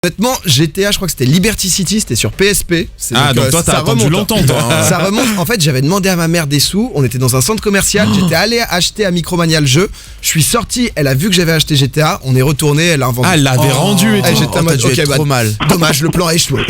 Honnêtement, GTA, je crois que c'était Liberty City, c'était sur PSP. Donc toi t'as attendu longtemps toi. Ça remonte. En fait, j'avais demandé à ma mère des sous. On était dans un centre commercial. J'étais allé acheter à Micromania le jeu. Je suis sorti. Elle a vu que j'avais acheté GTA. On est retourné. Elle a inventé. Ah, elle l'avait rendu et tout. J'étais en mode, ok, trop mal. Dommage, le plan a échoué.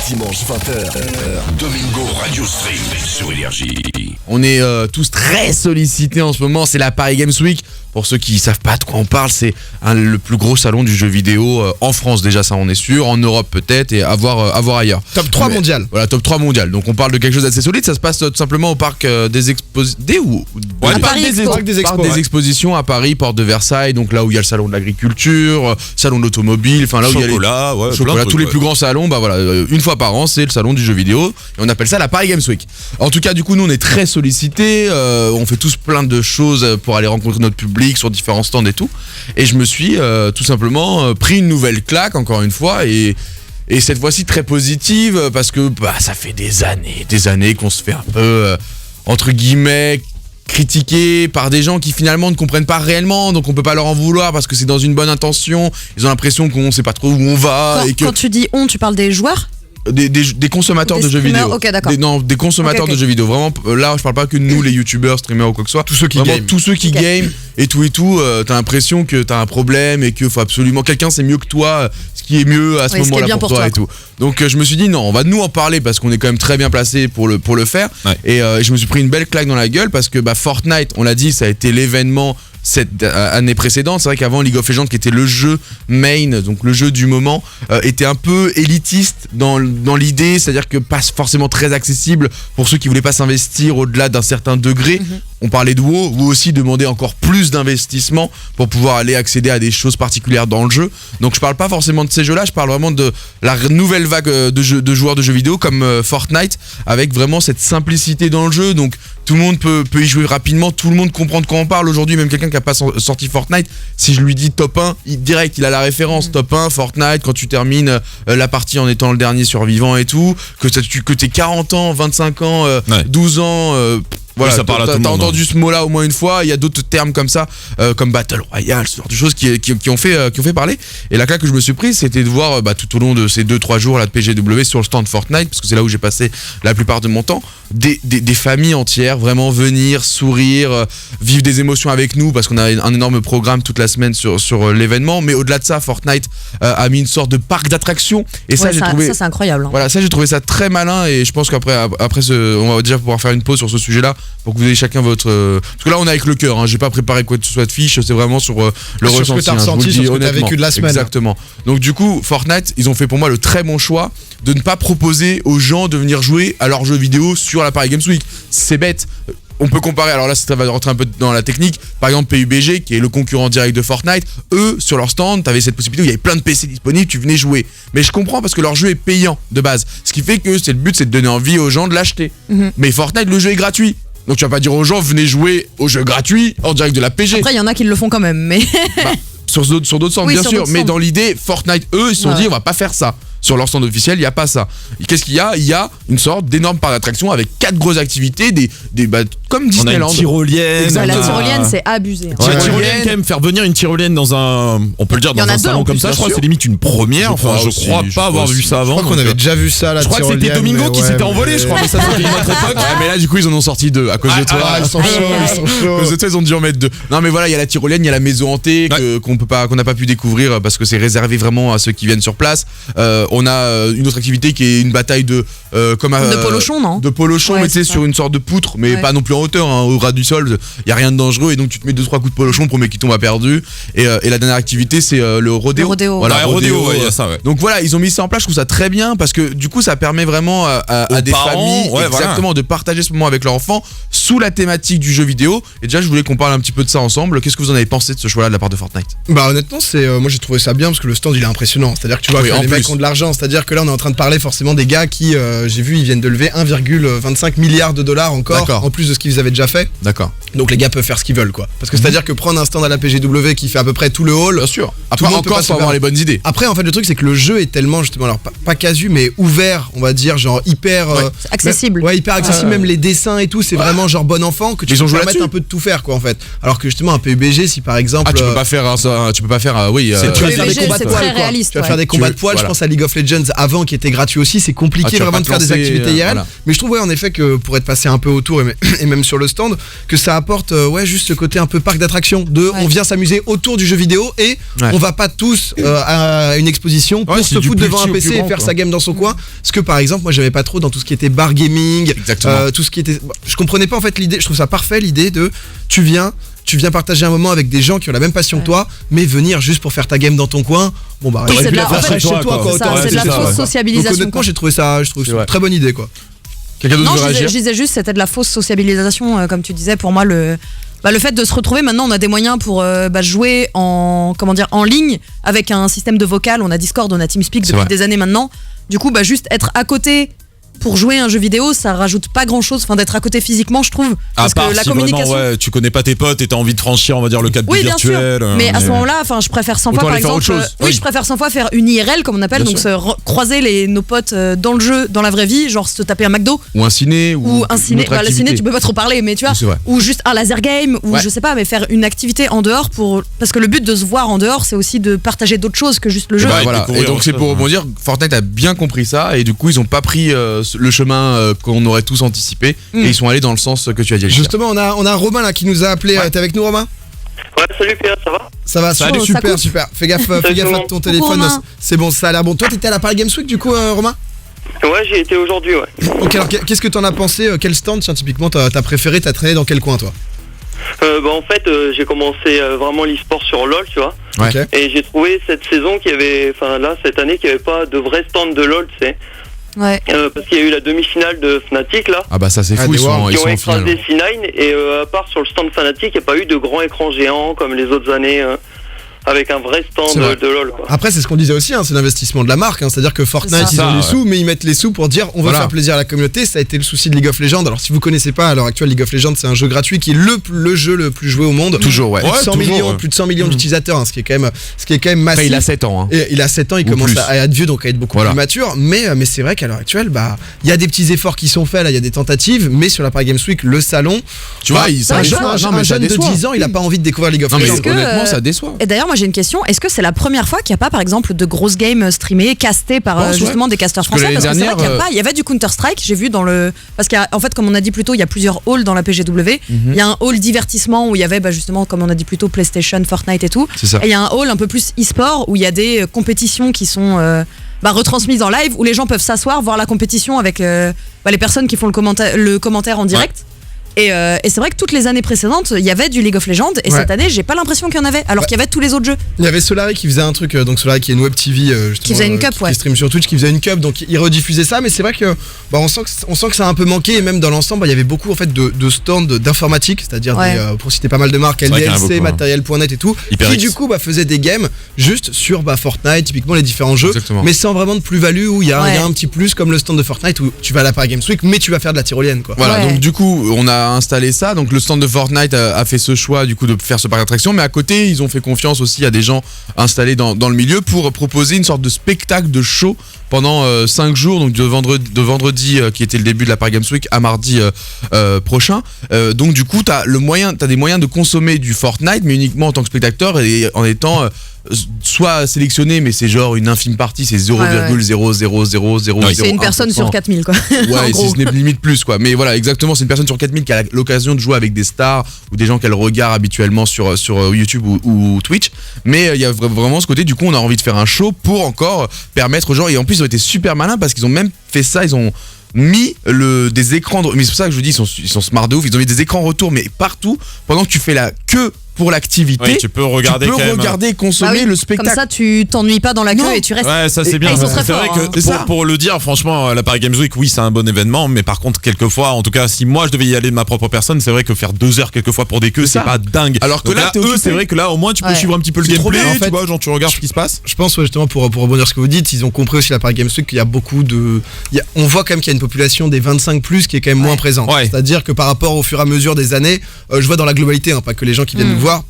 Dimanche 20h, Domingo Radio Stream sur Énergie. On est tous très sollicités en ce moment, c'est la Paris Games Week. Pour ceux qui savent pas de quoi on parle, c'est le plus gros salon du jeu vidéo en France déjà, ça on est sûr, en Europe peut-être et à voir ailleurs. Top 3 mondial. Voilà, top 3 mondial. Donc on parle de quelque chose d'assez solide, ça se passe tout simplement au parc des expositions à Paris, porte de Versailles, donc là où il y a le salon de l'agriculture, salon de l'automobile, enfin là où il y a tous les plus grands salons, bah voilà, une fois par an, c'est le salon du jeu vidéo et on appelle ça la Paris Games Week. En tout cas, du coup, nous on est très sollicités, on fait tous plein de choses pour aller rencontrer notre public sur différents stands et tout. Et je me suis tout simplement pris une nouvelle claque encore une fois et cette fois-ci très positive parce que ça fait des années qu'on se fait un peu entre guillemets critiquer par des gens qui finalement ne comprennent pas réellement, donc on peut pas leur en vouloir parce que c'est dans une bonne intention. Ils ont l'impression qu'on sait pas trop où on va. Quand tu dis on, tu parles des joueurs ? Des consommateurs de jeux vidéo. Okay, des consommateurs de jeux vidéo. Vraiment, là, je parle pas que nous, les youtubeurs, streamers ou quoi que ce soit. Tous ceux qui game. Tous ceux qui game et tout, t'as l'impression que t'as un problème et que faut absolument quelqu'un c'est mieux que toi, ce qui est mieux à ce moment-là pour toi et tout. Donc je me suis dit non, on va nous en parler parce qu'on est quand même très bien placé pour le faire. Ouais. Et je me suis pris une belle claque dans la gueule parce que Fortnite, on l'a dit, ça a été l'événement cette année précédente. C'est vrai qu'avant League of Legends, qui était le jeu main, donc le jeu du moment, était un peu élitiste dans l'idée, c'est-à-dire que pas forcément très accessible pour ceux qui voulaient pas s'investir au-delà d'un certain degré. On parlait de WoW, vous aussi demandez encore plus d'investissement pour pouvoir aller accéder à des choses particulières dans le jeu. Donc je parle pas forcément de ces jeux-là, je parle vraiment de la nouvelle vague de joueurs de jeux vidéo comme Fortnite, avec vraiment cette simplicité dans le jeu. Donc tout le monde peut y jouer rapidement, tout le monde comprend de quoi on parle aujourd'hui, même quelqu'un qui a pas sorti Fortnite, si je lui dis top 1, direct il a la référence. Top 1, Fortnite, quand tu termines la partie en étant le dernier survivant et tout, que t'aies 40 ans, 25 ans, 12 ans... Voilà, oui, t'as entendu ce mot-là au moins une fois. Il y a d'autres termes comme ça, comme Battle Royale, ce genre de choses qui ont fait parler. Et la claque que je me suis prise, c'était de voir tout au long de ces 2-3 jours là de PGW sur le stand Fortnite, parce que c'est là où j'ai passé la plupart de mon temps, des familles entières vraiment venir, sourire, vivre des émotions avec nous, parce qu'on a un énorme programme toute la semaine sur l'événement. Mais au-delà de ça, Fortnite a mis une sorte de parc d'attractions. Et ça, ça c'est incroyable. Voilà, ça j'ai trouvé ça très malin, et je pense qu'après on va déjà pouvoir faire une pause sur ce sujet-là pour que vous ayez chacun votre... Parce que là on est avec le cœur, j'ai pas préparé quoi que ce soit de fiche, c'est vraiment sur le ressenti. Sur ce que t'as ressenti, sur ce que t'as vécu de la semaine. Exactement. Donc du coup, Fortnite, ils ont fait pour moi le très bon choix de ne pas proposer aux gens de venir jouer à leurs jeux vidéo sur la Paris Games Week. C'est bête. On peut comparer, alors là ça va rentrer un peu dans la technique, par exemple PUBG qui est le concurrent direct de Fortnite, eux sur leur stand t'avais cette possibilité où il y avait plein de PC disponibles, tu venais jouer. Mais je comprends parce que leur jeu est payant de base, ce qui fait que le but c'est de donner envie aux gens de l'acheter. Mais Fortnite, le jeu est gratuit. Donc tu vas pas dire aux gens venez jouer au jeu gratuit en direct de la PG. Après il y en a qui le font quand même, mais... sur d'autres stands bien sûr, mais dans l'idée Fortnite eux ils se sont dit on va pas faire ça. Sur leur stand officiel, il n'y a pas ça. Qu'est-ce qu'il y a ? Il y a une sorte d'énorme parc d'attraction avec 4 grosses activités, comme Disneyland. On a une tyrolienne. La tyrolienne, c'est abusé. Une tyrolienne, quand même, faire venir une tyrolienne dans on peut le dire, dans un salon comme ça, je crois que c'est limite une première. Je crois pas avoir vu ça avant. Je crois qu'on avait déjà vu ça, la tyrolienne. Je crois que c'était Domingo qui s'était envolé, je crois, mais ça fait une autre époque. Mais là, du coup, ils en ont sorti 2 à cause de toi. Ils sont chauds. À cause de toi, ils ont dû en mettre 2. Non, mais voilà, il y a la tyrolienne, il y a la maison hantée qu'on n'a pas pu découvrir parce que c'est réservé vraiment à ceux qui viennent sur place. On a une autre activité qui est une bataille de polochon, non ? De polochon, mais tu sais, sur une sorte de poutre, mais pas non plus en hauteur, au ras du sol, il y a rien de dangereux et donc tu te mets 2-3 coups de polochon, le premier qui tombe a perdu. Et la dernière activité c'est le rodéo. Voilà, rodéo, il y a ça, Donc voilà, ils ont mis ça en place, je trouve ça très bien parce que du coup ça permet vraiment à des familles de partager ce moment avec leur enfant sous la thématique du jeu vidéo. Et déjà je voulais qu'on parle un petit peu de ça ensemble. Qu'est-ce que vous en avez pensé de ce choix-là de la part de Fortnite ? Honnêtement, moi j'ai trouvé ça bien parce que le stand il est impressionnant. C'est-à-dire que tu vois que les mecs ont de l'argent, c'est-à-dire que là on est en train de parler forcément des gars qui, j'ai vu, ils viennent de lever 1,25 milliard de dollars encore, en plus de ce qu'ils qu'ils avaient déjà fait. D'accord. Donc les gars peuvent faire ce qu'ils veulent quoi. Parce que c'est-à-dire que prendre un stand à la PGW qui fait à peu près tout le hall. Bien sûr. Après encore faut avoir les bonnes idées. Après en fait le truc c'est que le jeu est tellement justement alors pas casu mais ouvert, on va dire genre hyper accessible. Hyper accessible, même les dessins et tout, c'est vraiment genre bon enfant que tu peux permettre un peu de tout faire quoi en fait. Alors que justement un PUBG si par exemple tu peux pas faire tu vas faire des combats de poil quoi. Tu vas faire des combats de poil, je pense à League of Legends avant qui était gratuit aussi, c'est compliqué vraiment de faire des activités IRL. Mais je trouve en effet que pour être passé un peu autour et même sur le stand que ça apporte juste ce côté un peu parc d'attractions on vient s'amuser autour du jeu vidéo et on va pas tous à une exposition pour se foutre devant un PC et faire sa game dans son coin. Parce que par exemple moi j'aimais pas trop dans tout ce qui était bar gaming, tout ce qui était je comprenais pas en fait l'idée, je trouve ça parfait l'idée de tu viens partager un moment avec des gens qui ont la même passion que toi, mais venir juste pour faire ta game dans ton coin, c'est de la fausse sociabilisation. Donc honnêtement, j'ai trouvé ça une très bonne idée quoi. Quelqu'un d'autre veut réagir ? Je disais juste c'était de la fausse sociabilisation comme tu disais. Pour moi le fait de se retrouver maintenant, on a des moyens pour jouer en ligne avec un système de vocal. On a Discord, on a TeamSpeak depuis des années maintenant. Du coup, juste être à côté pour jouer un jeu vidéo, ça rajoute pas grand chose, d'être à côté physiquement, je trouve. Parce que la communication. Vraiment, tu connais pas tes potes et t'as envie de franchir, on va dire, le cadre du virtuel. Bien sûr. Mais à ce moment-là, je préfère 100 fois, par exemple. Je préfère 100 fois faire une IRL, comme on appelle, donc croiser nos potes dans le jeu, dans la vraie vie, genre se taper un McDo. Ou un ciné. Ou un ciné. La ciné, tu peux pas trop parler, mais tu vois. Ou juste un laser game, ou je sais pas, mais faire une activité en dehors parce que le but de se voir en dehors, c'est aussi de partager d'autres choses que juste le jeu. Et donc c'est pour dire, Fortnite a bien compris ça, et du coup, ils ont pas pris le chemin qu'on aurait tous anticipé et ils sont allés dans le sens que tu as dit. Justement, on a Romain là qui nous a appelé. T'es avec nous, Romain ? Ouais, salut Pierre, ça va ? Ça va, super. Fais gaffe à ton téléphone. C'est bon, ça a l'air bon. Toi, t'étais à la Paris Games Week du coup, Romain ? Ouais, j'ai été aujourd'hui, ouais. Ok, alors qu'est-ce que t'en as pensé ? Quel stand, tiens, typiquement, t'as préféré ? T'as traîné dans quel coin, toi ? En fait, j'ai commencé vraiment l'e-sport sur LoL, tu vois. Okay. Et j'ai trouvé cette saison cette année, qu'il n'y avait pas de vrai stand de LoL, tu sais. Ouais. Parce qu'il y a eu la demi-finale de Fnatic là. Ah bah ça c'est fou, ils ont écrasé C9 et à part sur le stand Fnatic, il n'y a pas eu de grand écran géant comme les autres années. Avec un vrai stand de LoL quoi. Après c'est ce qu'on disait aussi, c'est l'investissement de la marque, c'est-à-dire que Fortnite ils ont les sous, mais ils mettent les sous pour dire on veut faire plaisir à la communauté. Ça a été le souci de League of Legends. Alors si vous connaissez pas, à l'heure actuelle League of Legends c'est un jeu gratuit qui est le jeu le plus joué au monde. Toujours plus de 100 millions d'utilisateurs, ce qui est quand même massif. Il a 7 ans. Et il a 7 ans, il commence à être vieux, donc à être beaucoup plus mature. Mais c'est vrai qu'à l'heure actuelle, il y a des petits efforts qui sont faits là, il y a des tentatives, mais sur la Paris Games Week, le salon, tu vois, un jeune de 10 ans, il a pas envie de découvrir League of Legends. Honnêtement, ça déçoit. Et d'ailleurs, moi j'ai une question, est-ce que c'est la première fois qu'il n'y a pas par exemple de grosses games streamées, castées par justement des casteurs français? Parce que c'est vrai qu'il il y avait du Counter-Strike, j'ai vu dans le... Parce qu'en fait, comme on a dit plus tôt, il y a plusieurs halls dans la PGW. Il y a un hall divertissement où il y avait justement, comme on a dit plus tôt, PlayStation, Fortnite et tout. Et il y a un hall un peu plus e-sport où il y a des compétitions qui sont retransmises en live, où les gens peuvent s'asseoir, voir la compétition avec les personnes qui font le commentaire en direct. Et c'est vrai que toutes les années précédentes, il y avait du League of Legends, et cette année, j'ai pas l'impression qu'il y en avait, alors qu'il y avait tous les autres jeux. Il y avait Solari qui faisait un truc, donc Solari qui est une web TV, justement, qui faisait une cup, qui stream sur Twitch, qui faisait une cup, donc il rediffusait ça, mais c'est vrai que on sent que ça a un peu manqué, et même dans l'ensemble, il y avait beaucoup en fait de stands d'informatique, c'est-à-dire pour citer pas mal de marques, LDLC, Matériel.net et tout, qui du coup faisaient des games juste sur Fortnite, typiquement les différents jeux, mais sans vraiment de plus-value, où il y a un petit plus comme le stand de Fortnite où tu vas à la Paris Games Week, mais tu vas faire de la tyrolienne quoi. Voilà, donc du coup, on a installé ça. Donc le stand de Fortnite a fait ce choix du coup de faire ce parc d'attractions, mais à côté ils ont fait confiance aussi à des gens installés dans le milieu pour proposer une sorte de spectacle de show pendant 5 jours, donc de vendredi qui était le début de la Paris Games Week à mardi prochain. Donc du coup t'as des moyens de consommer du Fortnite, mais uniquement en tant que spectateur et en étant soit sélectionné, mais c'est genre une infime partie, c'est 0,00000. C'est une personne sur 4000 quoi. Ouais, si ce n'est limite plus quoi. Mais voilà, exactement, c'est une personne sur 4000 qui a l'occasion de jouer avec des stars ou des gens qu'elle regarde habituellement sur YouTube ou Twitch. Mais il y a vraiment ce côté, du coup on a envie de faire un show pour encore permettre aux gens, et en plus ils ont été super malins parce qu'ils ont même fait ça, ils ont mis des écrans mais c'est pour ça que je vous dis ils sont smart de ouf, ils ont mis des écrans retour mais partout pendant que tu fais la queue pour l'activité. Oui, tu peux regarder et consommer le spectacle. Comme ça, tu t'ennuies pas dans la queue et tu restes. Ouais, ça c'est bien. C'est vrai que pour le dire, franchement, la Paris Games Week, oui, c'est un bon événement, mais par contre, quelquefois, en tout cas, si moi je devais y aller de ma propre personne, c'est vrai que faire 2 heures quelquefois pour des queues, c'est pas dingue. Alors que là, c'est vrai que là, au moins, tu peux suivre un petit peu le gameplay, tu vois, genre tu regardes ce qui se passe. Je pense justement pour rebondir sur ce que vous dites, ils ont compris aussi la Paris Games Week qu'il y a beaucoup de, on voit quand même qu'il y a une population des 25+ qui est quand même moins présente. C'est-à-dire que par rapport au fur et à mesure des années, je vois dans la globalité, pas que les gens qui viennent nous voir.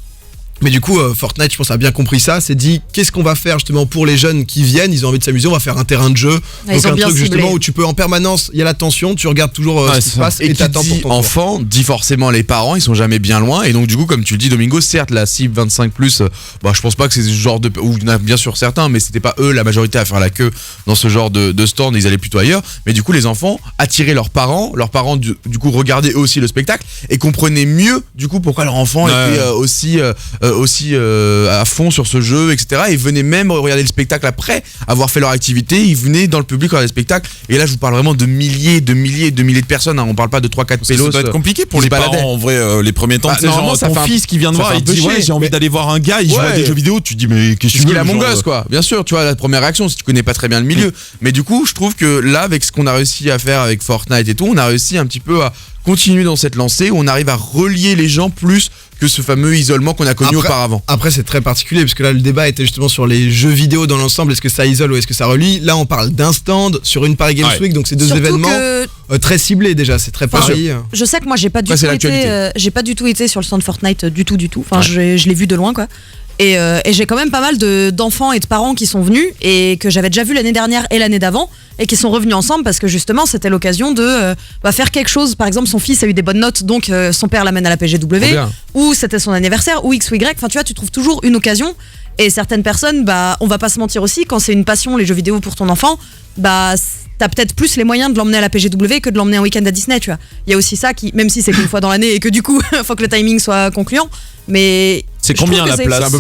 Mais du coup, Fortnite, je pense, a bien compris ça. C'est dit, qu'est-ce qu'on va faire justement pour les jeunes qui viennent? Ils ont envie de s'amuser. On va faire un terrain de jeu. Donc un truc justement où tu peux en permanence, il y a la tension, tu regardes toujours ce qui se passe et t'attends pour ton tour. Enfant, dit forcément les parents, ils sont jamais bien loin. Et donc du coup, comme tu le dis, Domingo, certes, la cible 25+, je pense pas que c'est ce genre de, ou il y en a bien sûr certains, mais c'était pas eux la majorité à faire la queue dans ce genre de stand. Ils allaient plutôt ailleurs. Mais du coup, les enfants attiraient leurs parents du coup regardaient eux aussi le spectacle et comprenaient mieux du coup pourquoi leur enfant était aussi à fond sur ce jeu, etc. Et venaient même regarder le spectacle après avoir fait leur activité. Ils venaient dans le public regarder le spectacle. Et là, je vous parle vraiment de milliers de personnes. On parle pas de 3-4 pélos. Ça doit être compliqué pour les parents en vrai, les premiers temps. Normalement, ça fait ton fils qui vient de voir, il dit j'ai envie d'aller voir un gars, il joue à des jeux vidéo. Tu dis mais qu'est-ce que tu veux, la mongosse quoi. Bien sûr, tu vois la première réaction si tu connais pas très bien le milieu. Mais du coup, je trouve que là, avec ce qu'on a réussi à faire avec Fortnite et tout, on a réussi un petit peu à continuer dans cette lancée où on arrive à relier les gens plus que ce fameux isolement qu'on a connu auparavant. Après, c'est très particulier parce que là, le débat était justement sur les jeux vidéo dans l'ensemble. Est-ce que ça isole ou est-ce que ça relie? Là, on parle d'un stand sur une Paris Games Week, donc c'est deux événements très ciblés déjà. C'est très Paris. Je sais que moi, j'ai pas du tout été sur le stand Fortnite du tout. Enfin, je l'ai vu de loin, quoi. Et j'ai quand même pas mal d'enfants et de parents qui sont venus et que j'avais déjà vu l'année dernière et l'année d'avant et qui sont revenus ensemble parce que justement c'était l'occasion de faire quelque chose. Par exemple, son fils a eu des bonnes notes, donc son père l'amène à la PGW, ou c'était son anniversaire, ou X ou Y. Enfin, tu vois, tu trouves toujours une occasion. Et certaines personnes, on va pas se mentir aussi, quand c'est une passion, les jeux vidéo pour ton enfant, t'as peut-être plus les moyens de l'emmener à la PGW que de l'emmener un week-end à Disney, tu vois. Il y a aussi ça qui, même si c'est qu'une fois dans l'année et que du coup, faut que le timing soit concluant, mais... C'est combien la place?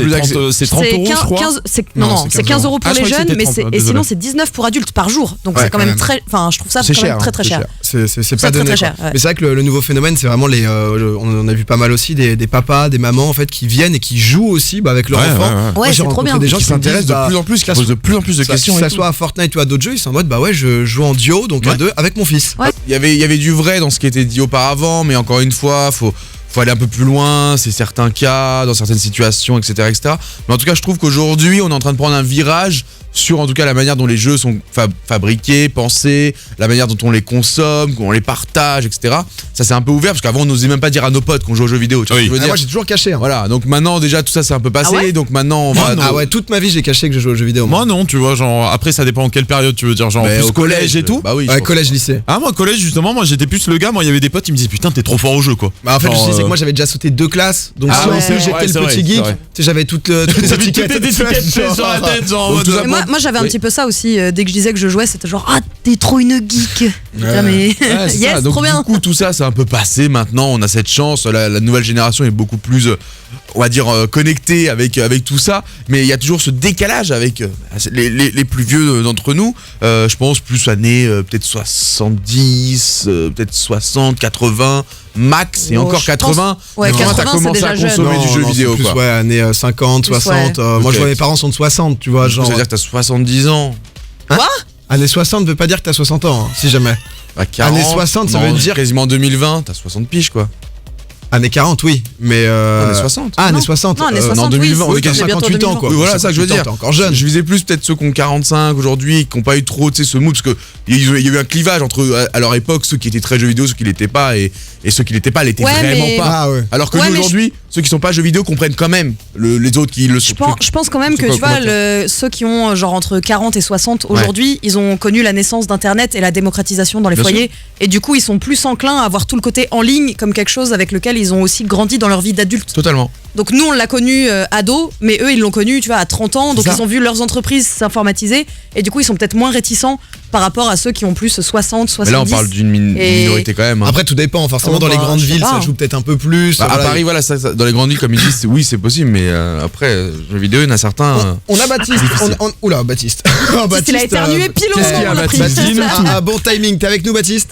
C'est 30 euros, je crois. Non, c'est 15 euros pour les jeunes, mais sinon c'est 19 pour adultes par jour. Donc c'est quand même très... Enfin, je trouve ça quand même très cher. C'est pas donné. Mais c'est vrai que le nouveau phénomène, c'est vraiment on a vu pas mal aussi des papas, des mamans en fait qui viennent et qui jouent aussi avec leurs enfants. Ouais, c'est trop bien. Des gens qui s'intéressent de plus en plus, qui posent de plus en plus de questions. Que ça soit à Fortnite ou à d'autres jeux, ils sont en mode je joue en duo, donc à deux, avec mon fils. Il y avait du vrai dans ce qui était dit auparavant, mais encore une fois, faut aller un peu plus loin, c'est certains cas, dans certaines situations, etc. Mais en tout cas, je trouve qu'aujourd'hui, on est en train de prendre un virage sur en tout cas la manière dont les jeux sont fabriqués, pensés, la manière dont on les consomme, qu'on les partage, etc. Ça c'est un peu ouvert parce qu'avant on n'osait même pas dire à nos potes qu'on joue aux jeux vidéo. Tu vois ce que je veux dire. Moi j'ai toujours caché. Voilà, donc maintenant déjà tout ça c'est un peu passé, donc maintenant on va... toute ma vie j'ai caché que je joue aux jeux vidéo. Moi non, tu vois, genre après ça dépend en quelle période tu veux dire, genre plus au collège et tout. Bah oui. Collège, lycée. Ah moi collège justement, moi j'étais plus le gars, moi il y avait des potes, ils me disaient putain t'es trop fort au jeu quoi. Bah en fait je sais que moi j'avais déjà sauté 2 classes, donc j'étais le petit geek, tu sais j'avais toutes les étiquettes sur la tête genre. Moi j'avais un petit peu ça aussi, dès que je disais que je jouais c'était genre t'es trop une geek. Mais yes, donc trop bien. Du coup tout ça c'est un peu passé, maintenant on a cette chance, la nouvelle génération est beaucoup plus on va dire connectée avec tout ça, mais il y a toujours ce décalage avec les plus vieux d'entre nous, je pense plus années peut-être 70, peut-être 60, 80 max, et encore 80. Ouais, 80 t'as commencé à consommer du jeu vidéo plus, quoi. Années 50, 60. Moi je vois mes parents sont de 60, tu vois, genre. Ça veut dire que t'as 70 ans. Quoi? Années 60 veut pas dire que t'as 60 ans, si jamais. 40, années 60, ça veut dire quasiment 2020, t'as 60 piges quoi. Années 40, oui, mais années 60. Ah, années 60. Non, années 60, en 2020, oui, on est qu'à 58 ans, quoi. Oui, voilà, ça que je veux dire. T'es encore jeune. Je visais plus peut-être ceux qui ont 45 aujourd'hui, qui n'ont pas eu trop, tu sais, ce mood, parce que il y a eu un clivage entre, à leur époque, ceux qui étaient très jeux vidéo, ceux qui l'étaient pas, et ceux qui l'étaient pas, l'étaient vraiment pas. Alors que nous, aujourd'hui, ceux qui sont pas jeux vidéo comprennent quand même les autres qui le sont. Je pense quand même que, tu vois, ceux qui ont genre entre 40 et 60 aujourd'hui, ils ont connu la naissance d'Internet et la démocratisation dans les foyers, et du coup, ils sont plus enclins à avoir tout le côté en ligne comme quelque chose avec lequel ils ont aussi grandi dans leur vie d'adulte. Totalement. Donc nous on l'a connu ado, mais eux ils l'ont connu, tu vois, à 30 ans, donc ils ont vu leurs entreprises s'informatiser et du coup ils sont peut-être moins réticents par rapport à ceux qui ont plus 60, 70. Mais là on parle d'une minorité quand même. Après tout dépend, forcément dans les grandes villes ça joue peut-être un peu plus. À Paris voilà, dans les grandes villes comme ils disent, oui c'est possible, mais après jeux vidéo il y en a certains. On a Baptiste. Oula Baptiste. Il a éternué pile au moment où on a pris un bon timing, t'es avec nous Baptiste?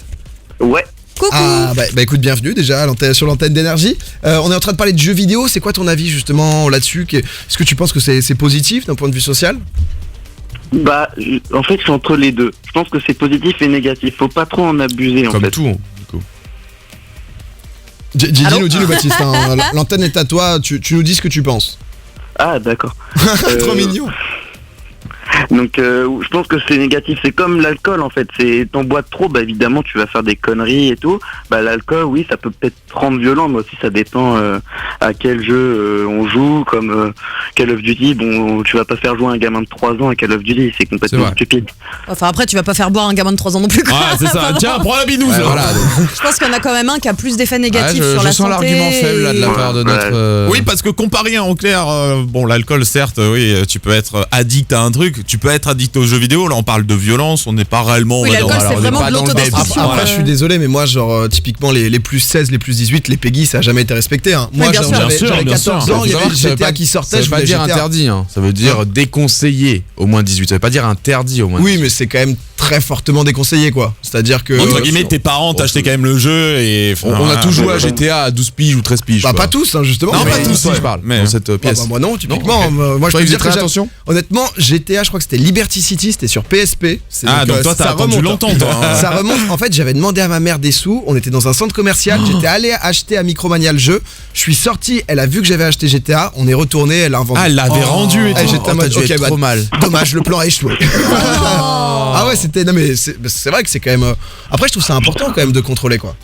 Ouais. Coucou. Bah écoute, bienvenue déjà sur l'antenne d'Énergie. On est en train de parler de jeux vidéo. C'est quoi ton avis justement là-dessus? Est-ce que tu penses que c'est positif d'un point de vue social? Bah, en fait, je suis entre les deux. Je pense que c'est positif et négatif. Faut pas trop en abuser, en fait. Comme tout, du coup. Dis-nous, Baptiste. Hein, l'antenne est à toi. Tu nous dis ce que tu penses. Ah, d'accord. Trop mignon. Donc, je pense que c'est négatif. C'est comme l'alcool, en fait. T'en bois trop, bah évidemment, tu vas faire des conneries et tout. Bah, l'alcool, oui, ça peut peut-être rendre violent, mais aussi ça dépend à quel jeu on joue. Comme Call of Duty, bon, tu vas pas faire jouer un gamin de 3 ans à Call of Duty, c'est complètement stupide. Enfin, après, tu vas pas faire boire un gamin de 3 ans non plus. Quoi. Ah, c'est ça. Tiens, prends la binouse. Ouais, voilà, je pense qu'il y en a quand même un qui a plus d'effets négatifs sur la santé. Je sens l'argument faible là, de la part de notre. Oui, parce que comparé en clair, bon, l'alcool, certes, oui, tu peux être addict à un truc, tu peux être addict aux jeux vidéo. Là, on parle de violence, on n'est pas réellement. Oui, l'alcool, c'est vraiment de l'autodestruction. Après, je suis désolé, mais moi, genre, typiquement, les plus 16, les plus 18, les PEGI, ça a jamais été respecté. Hein. Moi, j'avais 14 ans, il y avait GTA qui sortait. Ça veut pas dire interdit, hein. Ça veut dire déconseillé au moins 18. Ça veut pas dire interdit au moins 18. Oui, mais c'est quand même très fortement déconseillé, quoi. C'est-à-dire que. Entre guillemets, tes parents t'achetaient quand même le jeu et. On a tous joué à GTA à 12 piges ou 13 piges. Bah, pas tous, hein, justement. Non, pas tous, si je parle. Dans cette pièce. Moi, non, typiquement. Moi, je peux dire très attention. Honnêtement, GTA, je crois que c'était Liberty City, c'était sur PSP. Ah, donc toi, t'as attendu longtemps, toi. Ça remonte. En fait, j'avais demandé à ma mère des sous. On était dans un centre commercial. J'étais allé acheter à Micromania le jeu. Je suis sorti. Elle a vu que j'avais acheté GTA. On est retourné. Elle a inventé. Ah, elle l'avait rendu. J'étais en mode, ok, trop mal. Dommage, le plan a échoué. Ah ouais, c'était. Non, mais c'est vrai que c'est quand même. Après, je trouve ça important quand même de contrôler, quoi.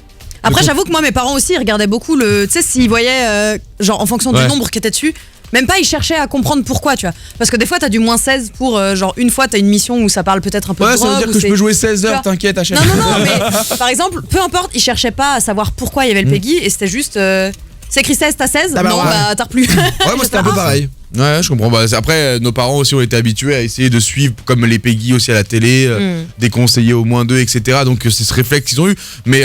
Après, j'avoue que moi, mes parents aussi, ils regardaient beaucoup le. Tu sais, s'ils voyaient, genre, en fonction du nombre qui était dessus. Même pas, ils cherchaient à comprendre pourquoi, tu vois. Parce que des fois, t'as du moins 16 pour, genre, une fois, t'as une mission où ça parle peut-être un peu de drogue. Ouais, ça veut dire que je peux jouer 16 heures, t'inquiète, HM. Non, mais par exemple, peu importe, ils cherchaient pas à savoir pourquoi il y avait le PEGI et c'était juste. C'est écrit 16, t'as 16 ? Non, bah t'as plus. Ouais, moi c'était un peu pareil. Ouais, je comprends. Bah, après, nos parents aussi ont été habitués à essayer de suivre, comme les PEGI aussi à la télé, déconseiller au moins 2, etc. Donc c'est ce réflexe qu'ils ont eu. Mais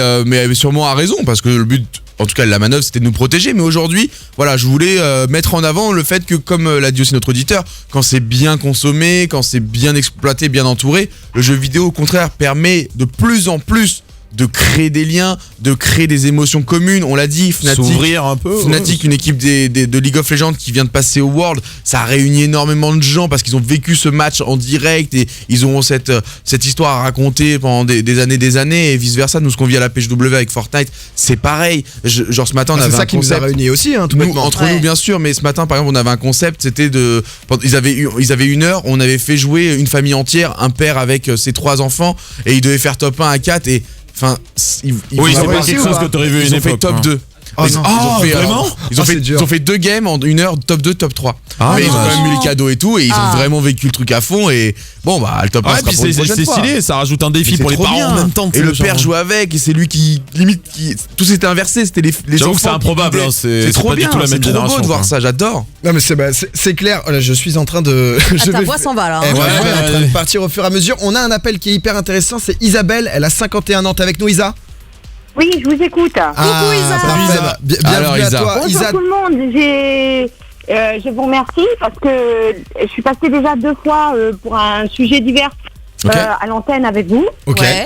sûrement à raison, parce que le but, en tout cas de la manœuvre, c'était de nous protéger. Mais aujourd'hui, voilà, je voulais mettre en avant le fait que, comme l'a dit aussi notre auditeur, quand c'est bien consommé, quand c'est bien exploité, bien entouré, le jeu vidéo, au contraire, permet de plus en plus de créer des liens, de créer des émotions communes. On l'a dit, Fnatic, s'ouvrir un peu. Fnatic, une équipe de League of Legends qui vient de passer au World, ça a réuni énormément de gens parce qu'ils ont vécu ce match en direct et ils ont cette histoire à raconter pendant des années et vice versa. Nous, ce qu'on vit à la PGW avec Fortnite, c'est pareil. Genre ce matin, on avait un concept. C'est ça qui nous a réunis aussi, hein, tout bêtement. Entre nous, bien sûr, mais ce matin, par exemple, on avait un concept, c'était de. Ils avaient 1 heure, on avait fait jouer une famille entière, un père avec ses 3 enfants et ils devaient faire top 1 à 4 et. Enfin, oui, c'est pas quelque chose que t'aurais vu à une époque. Ils ont fait top 2. Ils ont fait 2 games en 1 heure, top 2, top 3. Mais ils ont quand même eu les cadeaux et tout, et ils ont vraiment vécu le truc à fond. Et bon, bah, le top 1 sera pour une prochaine fois. C'est stylé, ça rajoute un défi pour les parents en même temps. Et le père joue avec, et c'est lui qui limite, tout s'était inversé. C'était les enfants. C'est improbable, c'est trop bien. C'est trop beau de voir ça, j'adore. Non, mais c'est clair. Je suis en train de. Ta voix s'en va là. Ouais, en train de partir au fur et à mesure. On a un appel qui est hyper intéressant. C'est Isabelle. Elle a 51 ans. T'es avec nous, Isa? Oui, je vous écoute. Coucou Isa. Bienvenue à toi. Bonjour tout le monde. Je vous remercie parce que je suis passée déjà 2 fois pour un sujet divers à l'antenne avec vous.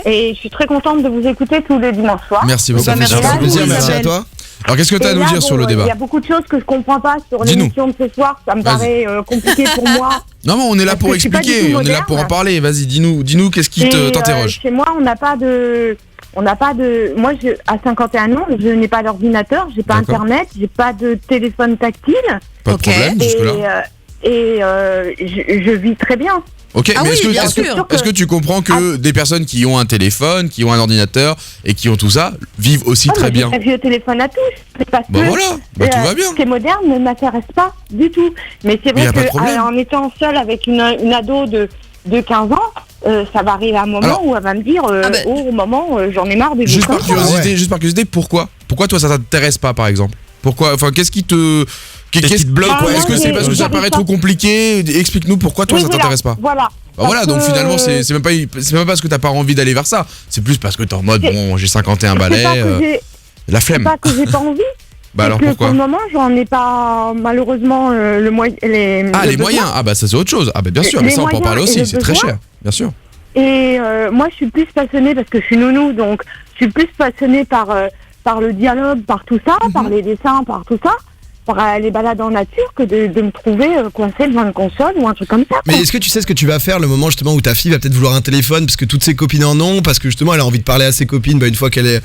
Et je suis très contente de vous écouter tous les dimanches soirs. Merci beaucoup. Ça fait plaisir. Merci à toi. Alors qu'est-ce que tu as à nous dire sur le débat? Il y a beaucoup de choses que je comprends pas sur l'émission de ce soir. Ça me paraît compliqué pour moi. Non, mais on est là pour expliquer. On est là pour en parler. Vas-y, dis-nous qu'est-ce qui t'interroge. Chez moi, on n'a pas de. Moi, à 51 ans, je n'ai pas d'ordinateur, j'ai pas internet, j'ai pas de téléphone tactile. Pas de problème jusque-là. Je vis très bien. Ok, mais est-ce que tu comprends que des personnes qui ont un téléphone, qui ont un ordinateur et qui ont tout ça, vivent aussi très bien? J'ai un vieux téléphone à tous. Parce que tout va bien. Ce qui est moderne ne m'intéresse pas du tout. Mais c'est vrai qu'en étant seule avec une ado de 15 ans, ça va arriver à un moment où elle va me dire maman, j'en ai marre de juste par curiosité, pourquoi toi ça t'intéresse pas, par exemple? Pourquoi? Enfin, qu'est-ce qui te bloque? Est-ce que c'est parce que ça paraît trop compliqué? Explique-nous pourquoi toi ça t'intéresse pas. Voilà, donc finalement c'est même pas parce que t'as pas envie d'aller vers ça, c'est plus parce que t'es en mode bon, j'ai 51 balais, la flemme. C'est pas que j'ai pas envie. Bah alors pourquoi? Pour le moment, j'en ai pas malheureusement les moyens. Ah bah ça c'est autre chose. Ah bah bien sûr, mais ça on peut en parler aussi, c'est très cher, bien sûr. Et moi, je suis plus passionnée parce que je suis nounou, donc je suis plus passionnée par le dialogue, par tout ça, par les dessins, par tout ça, par les balades en nature, que de me trouver coincée devant une console ou un truc comme ça. Mais est-ce que tu sais ce que tu vas faire le moment justement où ta fille va peut-être vouloir un téléphone parce que toutes ses copines en ont, parce que justement elle a envie de parler à ses copines une fois qu'elle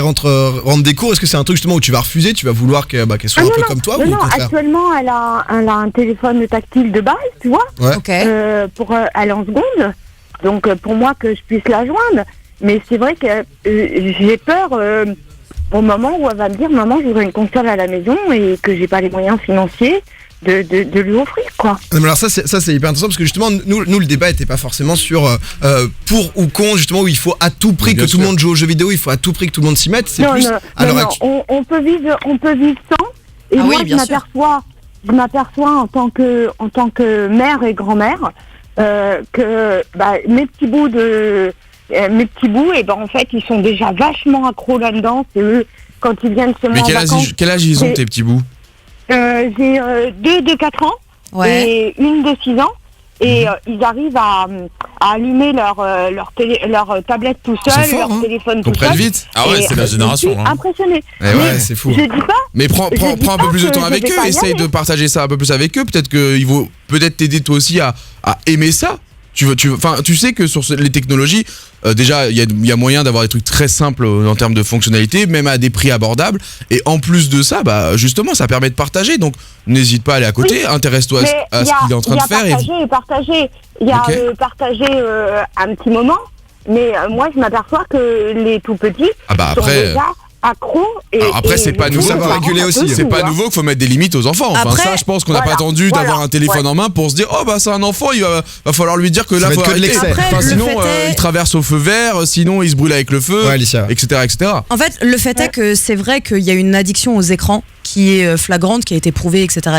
rentre des cours, est-ce que c'est un truc justement où tu vas refuser, tu vas vouloir qu'elle soit un peu comme toi non, actuellement elle a un téléphone tactile de base, tu vois, pour aller en seconde, donc pour moi que je puisse la joindre, mais c'est vrai que j'ai peur au moment où elle va me dire maman je voudrais une console à la maison et que j'ai pas les moyens financiers de lui offrir quoi. Non, mais alors ça c'est hyper intéressant parce que justement nous le débat était pas forcément sur pour ou contre, justement où il faut à tout prix que tout le monde joue aux jeux vidéo, il faut à tout prix que tout le monde s'y mette, c'est non, on peut vivre sans et moi je m'aperçois en tant que mère et grand-mère que mes petits bouts et en fait ils sont déjà vachement accros là-dedans, c'est eux quand ils viennent se mettre en vacances. Quel âge ils ont tes petits bouts? J'ai 2 de 4 ans et une de 6 ans et ils arrivent à allumer leur tablette tout seul, leur téléphone tout seul. Vite. Ah ouais, c'est la génération. Impressionné. Ouais, c'est fou. Je dis pas. Mais prends un peu plus de temps avec eux, essaye de partager ça un peu plus avec eux. Peut-être qu'ils vont t'aider toi aussi à aimer ça. Tu sais que sur les technologies, déjà il y a moyen d'avoir des trucs très simples en termes de fonctionnalité, même à des prix abordables. Et en plus de ça, justement, ça permet de partager. Donc n'hésite pas à aller à côté, intéresse-toi à ce qu'il est en train de faire. Partager. Il y a partager un petit moment, mais moi je m'aperçois que les tout petits sont déjà accro après c'est pas nouveau, ça va réguler aussi. C'est pas nouveau qu'il faut mettre des limites aux enfants. Enfin après, ça je pense qu'on n'a pas attendu d'avoir un téléphone en main pour se dire c'est un enfant, il va falloir lui dire que là faut arrêter. Sinon il traverse au feu vert, sinon il se brûle avec le feu, etc. En fait le fait est que c'est vrai qu'il y a une addiction aux écrans qui est flagrante, qui a été prouvée, etc.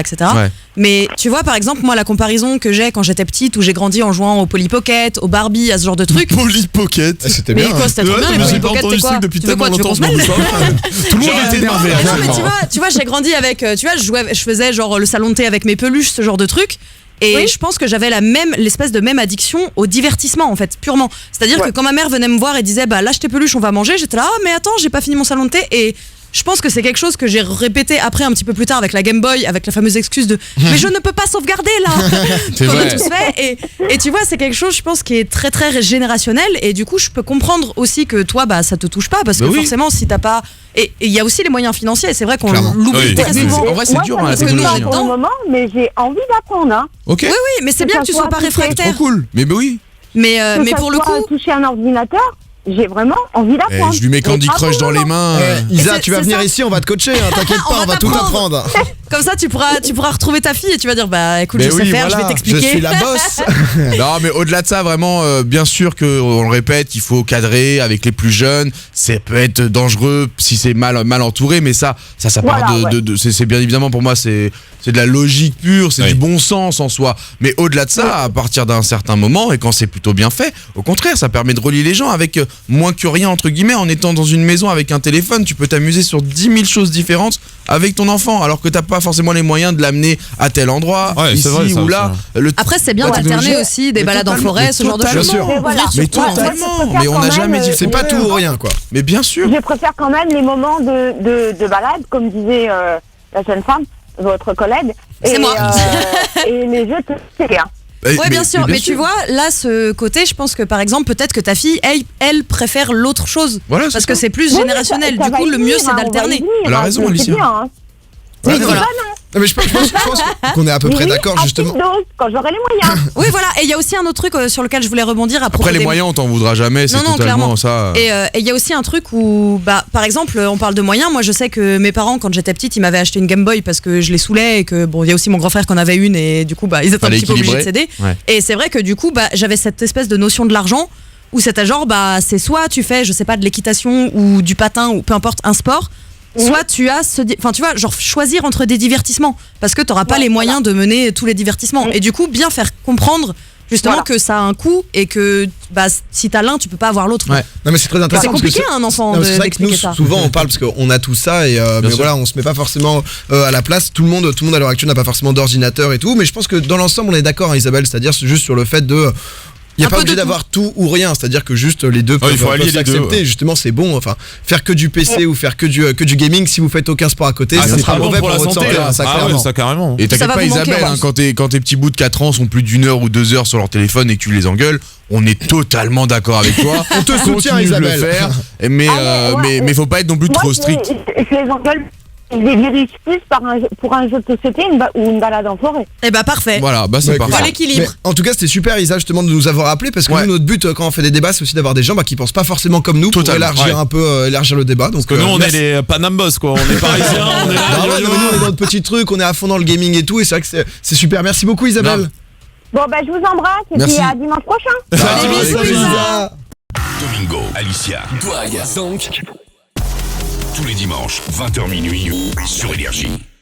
Mais tu vois par exemple moi la comparaison que j'ai quand j'étais petite où j'ai grandi en jouant au Polly Pocket, au Barbie, à ce genre de trucs. Polly Pocket, c'était bien. Mais quoi, c'était trop bien les Polly Pocket, c'est quoi? Depuis tellement longtemps. Tout le monde était énervé. Non mais tu vois j'ai grandi avec je faisais genre le salon de thé avec mes peluches, ce genre de trucs. Et je pense que j'avais l'espèce de même addiction au divertissement en fait, purement. C'est-à-dire que quand ma mère venait me voir et disait lâche tes peluches, on va manger, j'étais là mais attends, j'ai pas fini mon salon de thé. Et je pense que c'est quelque chose que j'ai répété après un petit peu plus tard avec la Game Boy, avec la fameuse excuse de mais je ne peux pas sauvegarder là. Comme on tous fait. Et tu vois c'est quelque chose je pense qui est très très générationnel et du coup je peux comprendre aussi que toi ça te touche pas parce que forcément si t'as pas et il y a aussi les moyens financiers, c'est vrai qu'on l'oublie très souvent. En vrai c'est dur la technologie. Pour le moment mais j'ai envie d'apprendre OK. Oui mais c'est bien que tu sois pas réfractaire. C'est trop cool. Mais oui. Mais pour le coup toucher un ordinateur j'ai vraiment envie d'apprendre. Je lui mets Candy Crush dans les mains. Isa, tu vas venir ici, on va te coacher, t'inquiète pas, on va tout apprendre. Comme ça, tu pourras retrouver ta fille et tu vas dire écoute, je sais faire, je vais t'expliquer. Je suis la boss. Non, mais au-delà de ça, vraiment, bien sûr que on le répète, il faut cadrer avec les plus jeunes. Ça peut être dangereux si c'est mal entouré, mais ça part c'est bien évidemment pour moi, c'est de la logique pure, c'est du bon sens en soi. Mais au-delà de ça, à partir d'un certain moment, et quand c'est plutôt bien fait, au contraire, ça permet de relier les gens avec moins que rien, entre guillemets. En étant dans une maison avec un téléphone, tu peux t'amuser sur 10 000 choses différentes avec ton enfant, alors que t'as pas forcément les moyens de l'amener à tel endroit, ici ou là. Après, c'est bien d'alterner aussi des balades en forêt, ce genre de choses. Mais totalement. Mais on n'a jamais dit c'est pas tout ou rien, quoi. Mais bien sûr. Je préfère quand même les moments de balade, comme disait la jeune femme, votre collègue. C'est moi. Et les jeux, c'est rien. Ouais, bien sûr, mais tu vois, là, ce côté, je pense que par exemple, peut-être que ta fille, elle préfère l'autre chose. Voilà, parce que c'est plus générationnel. Du coup, le mieux, c'est d'alterner. Elle a raison, Alicia. Oui, voilà. Non, mais je pense qu'on est à peu près d'accord justement. Quand j'aurai les moyens. Oui, voilà. Et il y a aussi un autre truc sur lequel je voulais rebondir à propos. Après les moyens, on t'en voudra jamais. C'est totalement ça. Et il y a aussi un truc où, par exemple, on parle de moyens. Moi, je sais que mes parents, quand j'étais petite, ils m'avaient acheté une Game Boy parce que je les saoulais et que il y a aussi mon grand frère qui en avait une et du coup, ils étaient un petit peu obligés de céder. Ouais. Et c'est vrai que du coup, j'avais cette espèce de notion de l'argent où c'était genre, c'est soit tu fais, je sais pas, de l'équitation ou du patin ou peu importe un sport. Soit tu as tu vois, genre choisir entre des divertissements parce que t'auras pas les moyens de mener tous les divertissements et du coup bien faire comprendre justement que ça a un coût et que si t'as l'un tu peux pas avoir l'autre. Ouais. Non mais c'est très intéressant. C'est compliqué un enfant d'expliquer ça. Souvent on parle parce qu'on a tout ça et mais voilà on se met pas forcément à la place. Tout le monde à l'heure actuelle n'a pas forcément d'ordinateur et tout, mais je pense que dans l'ensemble on est d'accord Isabelle, c'est-à-dire juste sur le fait de Il n'y a pas obligé d'avoir tout ou rien, c'est-à-dire que juste les deux peuvent s'accepter. Justement, c'est bon. Enfin, faire que du PC ou faire que du gaming, si vous faites aucun sport à côté, ça sera mauvais pour votre santé. Ça carrément. Et t'inquiète pas, Isabelle, quand tes petits bouts de 4 ans sont plus d'1 heure ou 2 heures sur leur téléphone et que tu les engueules, on est totalement d'accord avec toi. On te soutient, Isabelle. De le faire, mais faut pas être non plus trop strict. Je les engueule. Je les dirige plus pour un jeu de société ou une balade en forêt. Eh bah parfait. Voilà, c'est parfait. Voilà l'équilibre. En tout cas, c'était super, Isa, justement, de nous avoir appelé parce que nous, notre but quand on fait des débats, c'est aussi d'avoir des gens qui pensent pas forcément comme nous pour élargir un peu élargir le débat. Donc, parce que nous, on est les Panam Boss, quoi. On est parisiens, on est là. Nous, on est dans notre petit truc, on est à fond dans le gaming et tout, et c'est vrai que c'est super. Merci beaucoup, Isabelle. Bon, je vous embrasse et puis à dimanche prochain. Salut, Isa. Domingo, Alicia, Douag, Zonk. Tous les dimanches, 20h minuit, sur Énergie.